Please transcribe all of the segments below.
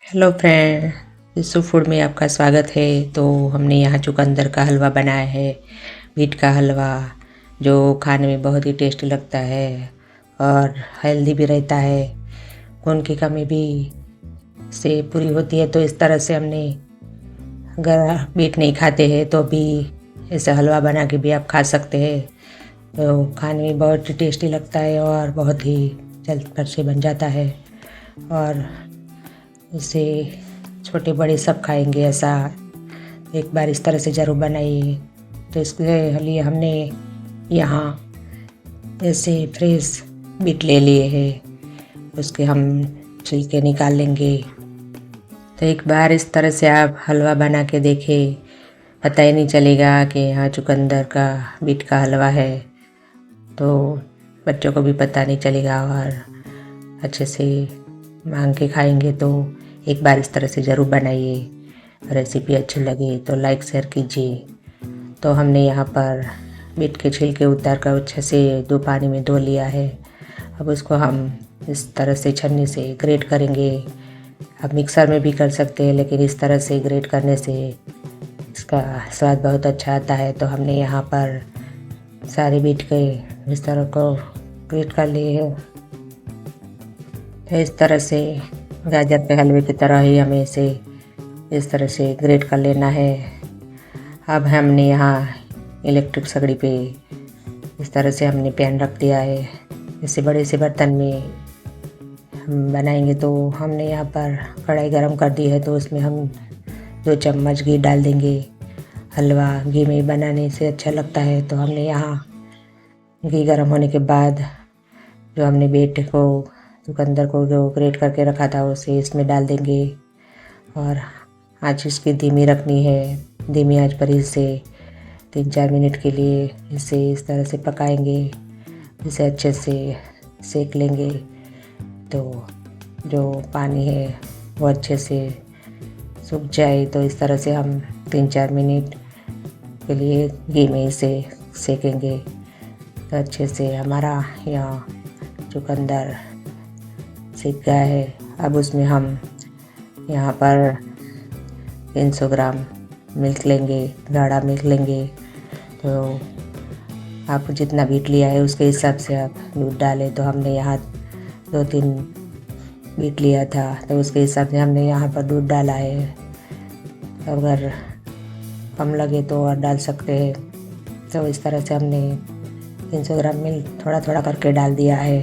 Hello friend, यीशु food में आपका स्वागत है। तो हमने यहाँ चुकंदर का हलवा बनाया है, बीट का हलवा, जो खाने में बहुत ही टेस्टी लगता है और हेल्दी भी रहता है। खून की कमी भी से पूरी होती है। तो इस तरह से हमने, अगर बीट नहीं खाते हैं तो भी ऐसे हलवा बना के भी आप खा सकते हैं। तो खाने में बहुत ही टेस्टी लगता है और बहुत ही जल्द फट से बन जाता है और इसे छोटे बड़े सब खाएंगे। ऐसा एक बार इस तरह से ज़रूर बनाइए। तो इसके लिए हमने यहाँ ऐसे फ्रेश बीट ले लिए हैं, उसके हम छिलके निकाल लेंगे। तो एक बार इस तरह से आप हलवा बना के देखें, पता ही नहीं चलेगा कि यहाँ चुकंदर का बीट का हलवा है। तो बच्चों को भी पता नहीं चलेगा और अच्छे से मांग के खाएंगे। तो एक बार इस तरह से ज़रूर बनाइए। रेसिपी अच्छी लगे तो लाइक शेयर कीजिए। तो हमने यहाँ पर बीट के छिलके उतार कर अच्छे से 2 पानी में धो लिया है। अब उसको हम इस तरह से छन्नी से ग्रेट करेंगे। आप मिक्सर में भी कर सकते हैं, लेकिन इस तरह से ग्रेट करने से इसका स्वाद बहुत अच्छा आता है। तो हमने यहाँ पर सारे बीट के इस तरह को ग्रेट कर लिए हैं। तो इस तरह से गाजर के हलवे की तरह ही हमें इसे इस तरह से ग्रेट कर लेना है। अब हमने यहाँ इलेक्ट्रिक सगड़ी पे इस तरह से हमने पैन रख दिया है। इसे बड़े से बर्तन में हम बनाएंगे। तो हमने यहाँ पर कढ़ाई गरम कर दी है, तो उसमें हम 2 चम्मच घी डाल देंगे। हलवा घी में बनाने से अच्छा लगता है। तो हमने यहाँ घी गरम होने के बाद जो हमने बीट को, चुकंदर को जो ग्रेट करके रखा था, उसे इसमें डाल देंगे और आँच इसकी धीमी रखनी है। धीमी आंच पर इसे 3-4 मिनट के लिए इसे इस तरह से पकाएंगे। इसे अच्छे से सेक लेंगे। तो जो पानी है वो अच्छे से सूख जाए। तो इस तरह से हम 3-4 मिनट के लिए घी में इसे सेकेंगे। तो अच्छे से हमारा यहाँ चुकंदर सीख गया है। अब उसमें हम यहाँ पर 300 ग्राम मिल्क लेंगे, गाढ़ा मिल्क लेंगे। तो आप जितना बीट लिया है उसके हिसाब से आप दूध डालें। तो हमने यहाँ 2-3 बीट लिया था, तो उसके हिसाब से हमने यहाँ पर दूध डाला है। अगर कम लगे तो और डाल सकते हैं। तो इस तरह से हमने 300 ग्राम मिल्क थोड़ा थोड़ा करके डाल दिया है।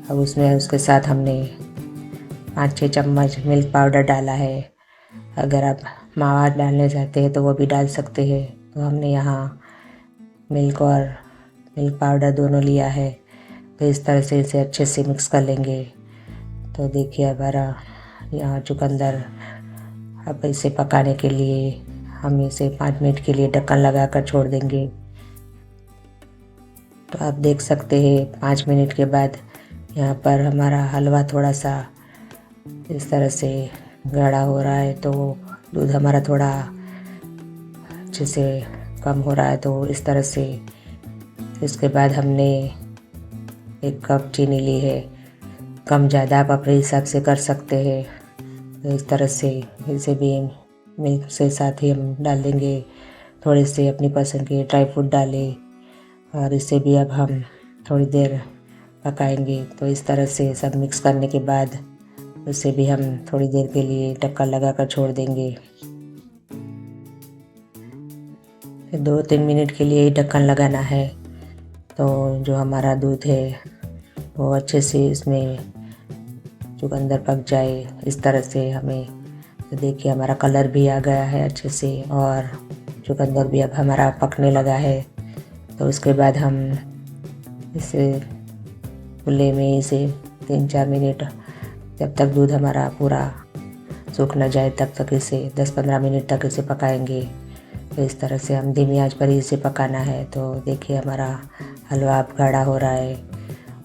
अब उसमें उसके साथ हमने 5-6 चम्मच मिल्क पाउडर डाला है। अगर आप मावा डालना चाहते हैं तो वो भी डाल सकते हैं। तो हमने यहाँ मिल्क और मिल्क पाउडर दोनों लिया है। तो इस तरह से इसे अच्छे से मिक्स कर लेंगे। तो देखिए हमारा यहाँ चुकंदर, अब इसे पकाने के लिए हम इसे 5 मिनट के लिए ढक्कन लगाकर छोड़ देंगे। तो आप देख सकते हैं 5 मिनट के बाद यहाँ पर हमारा हलवा थोड़ा सा इस तरह से गाढ़ा हो रहा है। तो दूध हमारा थोड़ा अच्छे से कम हो रहा है। तो इस तरह से इसके बाद हमने 1 कप चीनी ली है। कम ज़्यादा आप अपने हिसाब से कर सकते हैं। तो इस तरह से इसे भी मिल्क से साथ ही हम डाल देंगे। थोड़े से अपनी पसंद के ड्राई फ्रूट डालें और इसे भी अब हम थोड़ी देर पकाएंगे। तो इस तरह से सब मिक्स करने के बाद उसे भी हम थोड़ी देर के लिए ढक्कन लगाकर छोड़ देंगे। 2-3 मिनट के लिए ही ढक्कन लगाना है। तो जो हमारा दूध है वो अच्छे से इसमें चुकंदर पक जाए। इस तरह से हमें, तो देखिए हमारा कलर भी आ गया है अच्छे से और चुकंदर भी अब हमारा पकने लगा है। तो उसके बाद हम इसे खुले में इसे 3-4 मिनट, जब तक दूध हमारा पूरा सूख न जाए तब तक इसे 10-15 मिनट तक इसे पकाएंगे। तो इस तरह से हम धीमी आंच पर ही इसे पकाना है। तो देखिए हमारा हलवा अब गाढ़ा हो रहा है।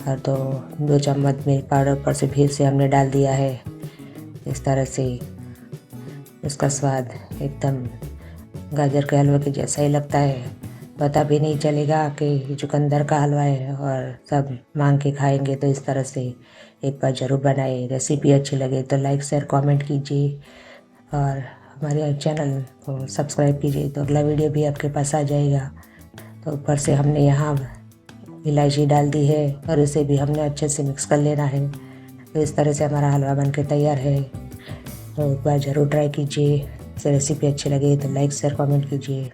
और तो 2 चम्मच मिल्क पाउडर ऊपर से फिर से हमने डाल दिया है। इस तरह से उसका स्वाद एकदम गाजर के हलवे के जैसा ही लगता है। पता भी नहीं चलेगा कि चुकंदर का हलवा है और सब मांग के खाएंगे। तो इस तरह से एक बार ज़रूर बनाइए। रेसिपी अच्छी लगे तो लाइक शेयर कमेंट कीजिए और हमारे चैनल को सब्सक्राइब कीजिए, तो अगला वीडियो भी आपके पास आ जाएगा। तो ऊपर से हमने यहाँ इलायची डाल दी है और इसे भी हमने अच्छे से मिक्स कर लेना है। तो इस तरह से हमारा हलवा बनके तैयार है। तो एक बार ज़रूर ट्राई कीजिए। रेसिपी अच्छी लगे तो लाइक शेयर कमेंट कीजिए।